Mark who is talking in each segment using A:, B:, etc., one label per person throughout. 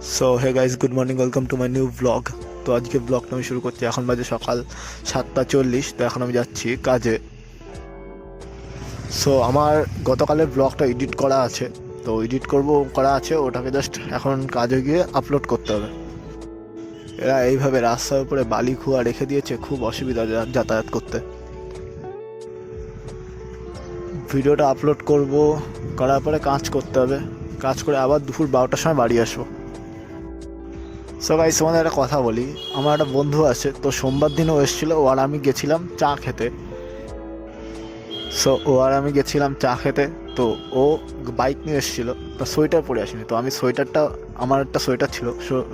A: So hey guys, good morning, welcome to my new blog. তো আজকে ব্লগটা আমি শুরু করছি। এখন বাজে সকাল 7:40। তো এখন আমি যাচ্ছি কাজে। সো আমার গতকালের ব্লগটা এডিট করা আছে, তো এডিট করা আছে, ওটাকে জাস্ট এখন কাজে গিয়ে আপলোড করতে হবে। এরা এইভাবে রাস্তার উপরে বালি খুয়া রেখে দিয়েছে, খুব অসুবিধা যাতায়াত করতে। ভিডিওটা আপলোড করার পরে কাজ করতে হবে, কাজ করে আবার দুপুর 12টার সময় বাড়ি আসবো। সো গাইস, তোমাদের একটা কথা বলি, আমার একটা বন্ধু আছে, তো সোমবার দিনও এসেছিলো। ও আর আমি গেছিলাম চা খেতে। চা খেতে, তো ও বাইক নিয়ে এসেছিলো, তো সোয়েটার পরে আসেনি। তো আমি সোয়েটারটা, আমার একটা সোয়েটার ছিল,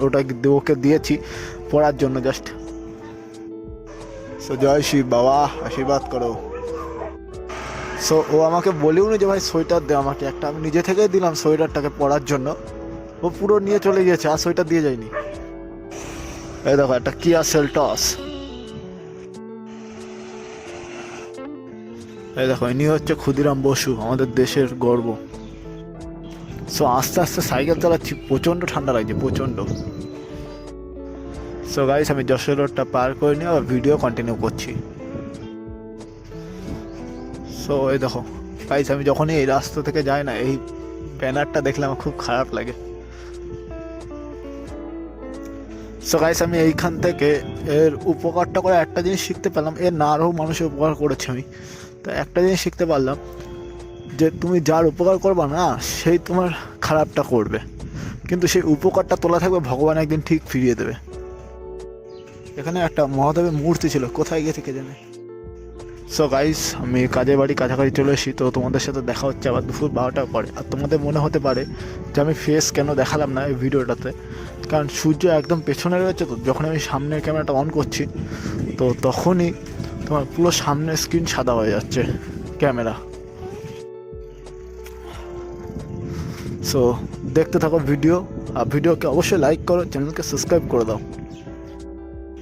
A: ওটা ওকে দিয়েছি পরার জন্য জাস্ট। সো জয় শিব বাবা, আশীর্বাদ করো। সো ও আমাকে বলেও নি যে ভাই সোয়েটার দে আমাকে একটা, আমি নিজে থেকেই দিলাম সোয়েটারটাকে পরার জন্য। ও পুরো নিয়ে চলে গিয়েছে, আর সোয়েটার দিয়ে যায়নি। এই দেখো, একটা কিয়া সেলটস। এই দেখো, ইনি হচ্ছে ক্ষুদিরাম বসু, আমাদের দেশের গর্ব। সো আস্তে আস্তে সাইকেল চালাচ্ছি, প্রচণ্ড ঠান্ডা লাগছে, প্রচণ্ড। সো গাইস, আমি যশোর রোডটা পার করে নিয়ে আবার ভিডিও কন্টিনিউ করছি। সো এই দেখো গাইস, আমি যখনই এই রাস্তা থেকে যাই না, এই ব্যানারটা দেখলে আমার খুব খারাপ লাগে। সো গাইস, আমি এইখান থেকে এর উপকারটা করে একটা জিনিস শিখতে পেলাম, এর না আরও মানুষের উপকার করেছি আমি। তো একটা জিনিস শিখতে পারলাম যে তুমি যার উপকার করবা না, সেই তোমার খারাপটা করবে, কিন্তু সেই উপকারটা তোলা থাকবে, ভগবান একদিন ঠিক ফিরিয়ে দেবে। এখানে একটা মহাদেবের মূর্তি ছিল, কোথায় গিয়ে থেকে জানে। সো গাইস, আমি কাজের বাড়ি কাছাকাছি চলে এসেছি। তো তোমাদের সাথে দেখা হচ্ছে আবার দুপুর 12টার পরে। আর তোমাদের মনে হতে পারে যে আমি ফেস কেন দেখালাম না এই ভিডিওটাতে, কারণ সূর্য একদম পেছনে রয়েছে। তো যখন আমি সামনের ক্যামেরাটা অন করছি, তো তখনই তোমার পুরো সামনের স্ক্রিন সাদা হয়ে যাচ্ছে ক্যামেরা। সো দেখতে থাকো ভিডিও, আর ভিডিওকে অবশ্যই লাইক করো, চ্যানেলকে সাবস্ক্রাইব করে দাও।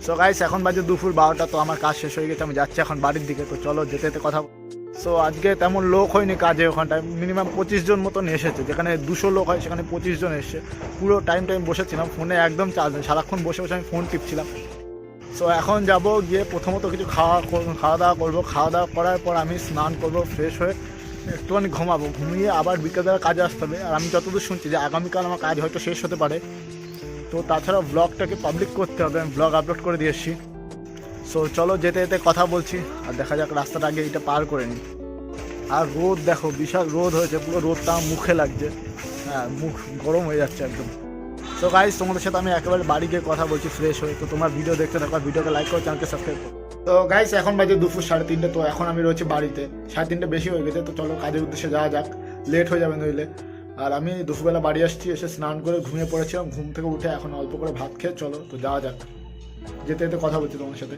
A: সো গাইস, এখন বাজে দুপুর 12টা। তো আমার কাজ শেষ হয়ে গেছে, আমি যাচ্ছি এখন বাড়ির দিকে। তো চলো যেতে যেতে কথা। সো আজকে তেমন লোক হয়নি কাজে, ওখানটায় মিনিমাম 25 জন মতন এসেছে। যেখানে 200 লোক হয়, সেখানে 25 জন এসেছে। পুরো টাইম বসেছিলাম, ফোনে একদম চার্জ নেই, সারাক্ষণ বসে বসে আমি ফোন টিপছিলাম। সো এখন যাব গিয়ে প্রথমত কিছু খাওয়া দাওয়া করবো। খাওয়া দাওয়া করার পর আমি স্নান করবো, ফ্রেশ হয়ে একটুখানি ঘুমাবো। ঘুমিয়ে আবার বিকেলবেলা কাজে আসতে হবে। আর আমি যতদূর শুনছি যে আগামীকাল আমার কাজ হয়তো শেষ হতে পারে। তো তাছাড়া ব্লগটাকে পাবলিক করতে হবে, আমি ব্লগ আপলোড করে দিয়ে এসেছি। সো চলো যেতে যেতে কথা বলছি, আর দেখা যাক রাস্তাটা আগে এটা পার করে নিই। আর রোদ দেখো, বিশাল রোদ হয়েছে, পুরো রোদটা মুখে লাগছে। হ্যাঁ, মুখ গরম হয়ে যাচ্ছে একদম। তো গাইস, তোমাদের সাথে আমি একেবারে বাড়ি গিয়ে কথা বলছি ফ্রেশ হয়ে। তো তোমার ভিডিও দেখতে থাকো, ভিডিওকে লাইক করো, চ্যানেলকে সাবস্ক্রাইব করো। তো গাইস, এখন বাজে দুপুর 3:30। তো এখন আমি রয়েছি বাড়িতে, 3:30 বেশি হয়ে গেছে। তো চলো কাজের উদ্দেশ্যে যাওয়া যাক, লেট হয়ে যাবে নইলে। আর আমি দুপুরবেলা বাড়ি আসছি, এসে স্নান করে ঘুমিয়ে পড়েছিলাম। ঘুম থেকে উঠে এখন অল্প করে ভাত খেয়ে চলো তো যাওয়া যাক, যেতে যেতে কথা বলছি তোমার সাথে।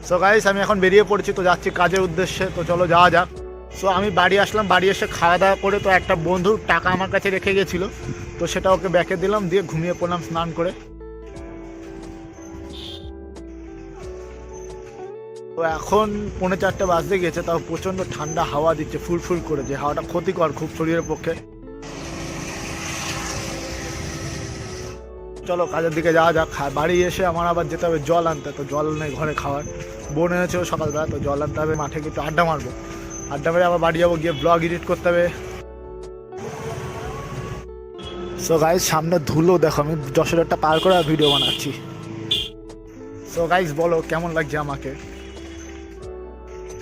A: সো গাইস, আমি এখন বেরিয়ে পড়েছি, তো যাচ্ছি কাজের উদ্দেশ্যে। তো চলো যাওয়া যাক। সো আমি বাড়ি আসলাম, বাড়ি এসে খাওয়া দাওয়া করে, তো একটা বন্ধুর টাকা আমার কাছে রেখে গেছিলো, তো সেটা ওকে ব্যাকে দিলাম, দিয়ে ঘুমিয়ে পড়লাম স্নান করে। তো এখন 3:45 বাজতে গেছে, তাও প্রচণ্ড ঠান্ডা হাওয়া দিচ্ছে, ফুল করে, যে হাওয়াটা ক্ষতিকর খুব শরীরের পক্ষে। চলো কাজের দিকে যাওয়া যাক। বাড়ি এসে আমার আবার যেতে হবে জল আনতে। তো জল নেই ঘরে খাওয়ার, বোন এনেছেও সকালবেলা। তো জল আনতে হবে, মাঠে একটু আড্ডা মারবো। আড্ডা মেরে আবার বাড়ি যাবো, গিয়ে ব্লগ এডিট করতে হবে। সো গাইজ, সামনে ধুলো দেখো, আমি যশোরটা পার করে ভিডিও বানাচ্ছি। সো গাইজ, বলো কেমন লাগছে আমাকে।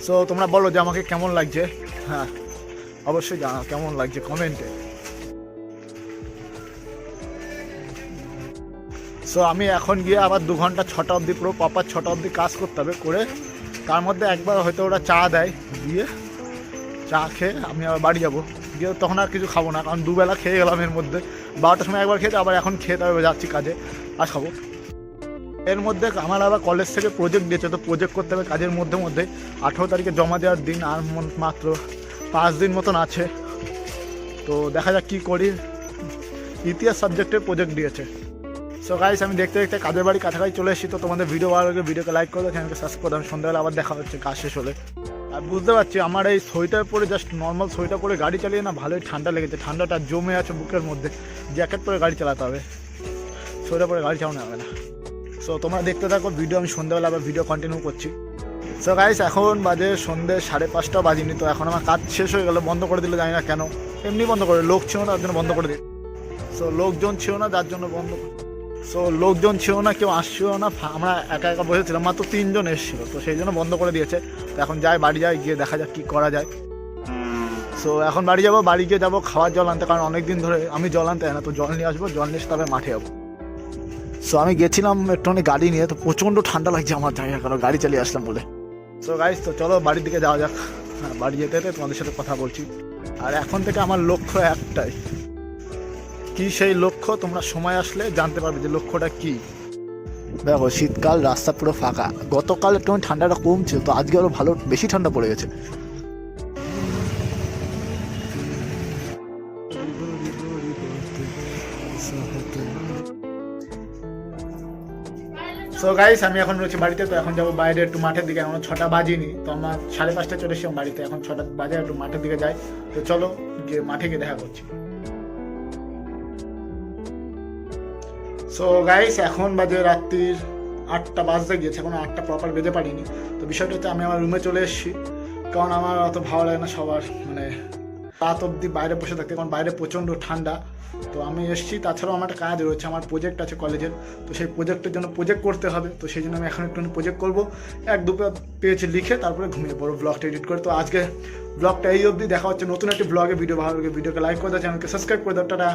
A: সো তোমরা বলো যে আমাকে কেমন লাগছে। হ্যাঁ, অবশ্যই জানাও কেমন লাগছে কমেন্টে। সো আমি এখন গিয়ে আবার 2 ঘন্টা 6টা অবধি, পুরো প্রপার 6টা অবধি কাজ করতে হবে। করে তার মধ্যে একবার হয়তো ওরা চা দেয়, দিয়ে চা খেয়ে আমি আবার বাড়ি যাবো। গিয়ে তখন আর কিছু খাবো না, কারণ দুবেলা খেয়ে গেলাম এর মধ্যে। 12টার সময় একবার খেতে, আবার এখন খেতে হবে, যাচ্ছি কাজে আর খাবো। এর মধ্যে আমার আবার কলেজ থেকে প্রজেক্ট দিয়েছে, তো প্রজেক্ট করতে হবে কাজের মধ্যে 18 তারিখে জমা দেওয়ার দিন, আর মাত্র 5 দিন মতন আছে। তো দেখা যাক কী করি। ইতিহাস সাবজেক্টের প্রজেক্ট দিয়েছে। সো গাইস, আমি দেখতে দেখতে কাজের বাড়ি কাছাকাছি চলে এসেছি। তো তোমাদের ভিডিও ভালো লাগলে ভিডিওকে লাইক করো, চ্যানেলকে সাবস্ক্রাইব করো। আমি সন্ধ্যাবেলা আবার দেখা হচ্ছে কাজ শেষ হলে। আর বুঝতে পারছি আমার এই সোয়েটার পরে, জাস্ট নর্মাল সোয়েটার পরে গাড়ি চালিয়ে না ভালোই ঠান্ডা লেগেছে। ঠান্ডাটা জমে আছে বুকের মধ্যে, জ্যাকেট পরে গাড়ি চালাতে হবে। সরে পরে গাড়ি চালানো হবে না। সো তোমরা দেখতে থাকো ভিডিও, আমি সন্ধ্যেবেলা আবার ভিডিও কন্টিনিউ করছি। সো গাইস এখন বাজে সন্ধ্যে 5:30 বাজিনি, তো এখন আমার কাজ শেষ হয়ে গেল, বন্ধ করে দিল, জানি না কেন, এমনি বন্ধ করে, লোক ছিল না তার জন্য বন্ধ করে দিল। সো লোকজন ছিল না যার জন্য বন্ধ। সো লোকজন ছিল না, কেউ আসছিল না, আমরা একা একা বসেছিলাম, মাত্র 3 জন এসেছিলো, তো সেই জন্য বন্ধ করে দিয়েছে। তো এখন যাই, বাড়ি যাই, গিয়ে দেখা যাক কী করা যায়। সো এখন বাড়ি যাবো, বাড়ি গিয়ে যাবো খাওয়ার জল আনতে, কারণ অনেক দিন ধরে আমি জল আনতে হয় না, তো জল নিয়ে আসবো, জল নিয়ে এসে তবে মাঠে যাবো। সো আমি গেছিলাম একটুখানি গাড়ি নিয়ে, তো প্রচণ্ড ঠান্ডা লাগছে আমার, জানি না কারণ গাড়ি চালিয়ে আসলাম বলে। সো গাইস তো চলো বাড়ির দিকে যাওয়া যাক। হ্যাঁ, বাড়ি যেতে যেতে তোমাদের সাথে কথা বলছি। আর এখন থেকে আমার লক্ষ্য একটাই, কি সেই লক্ষ্য তোমরা সময় আসলে জানতে পারবে যে লক্ষ্যটা কি। দেখো শীতকাল, রাস্তা পুরো ফাঁকা, গতকাল একটু ঠান্ডাটা কম ছিল, তো আজকে আরো ভালো বেশি ঠান্ডা পড়ে গেছে। সো গাইস আমি এখন রয়েছি বাড়িতে, তো এখন যাবো বাইরে একটু মাঠের দিকে, এখন 6টা বাজিনি, তো আমার 5:30 চলে এসেছিলাম বাড়িতে, এখন 6টা বাজে, একটু মাঠের দিকে যাই। তো চলো গিয়ে মাঠে গিয়ে দেখা করছি। সো গাইস এখন বাজে রাত্রির 8টা বাজতে গিয়েছে, এখন 8টা প্রপার বেজে পারিনি। তো বিষয়টা হচ্ছে আমি আমার রুমে চলে এসেছি, কারণ আমার অত ভালো লাগে না সবার মানে রাত অবধি বাইরে বসে থাকতে, কারণ বাইরে প্রচণ্ড ঠান্ডা। তো আমি এসেছি, তাছাড়াও আমার একটা কাজ রয়েছে, আমার প্রজেক্ট আছে কলেজের, তো সেই প্রজেক্টের জন্য প্রজেক্ট করতে হবে, তো সেই জন্য আমি এখন একটু প্রজেক্ট করবো, 1-2 পেজ লিখে তারপরে ঘুমিয়ে পড়বো ব্লগটা এডিট করে। তো আজকে ব্লগটা এই অবধি, দেখা হচ্ছে নতুন একটি ব্লগে। ভিডিও ভালো লাগে ভিডিওকে লাইক করে দাও, চ্যানেলকে সাবস্ক্রাইব করে দাও, টাটা।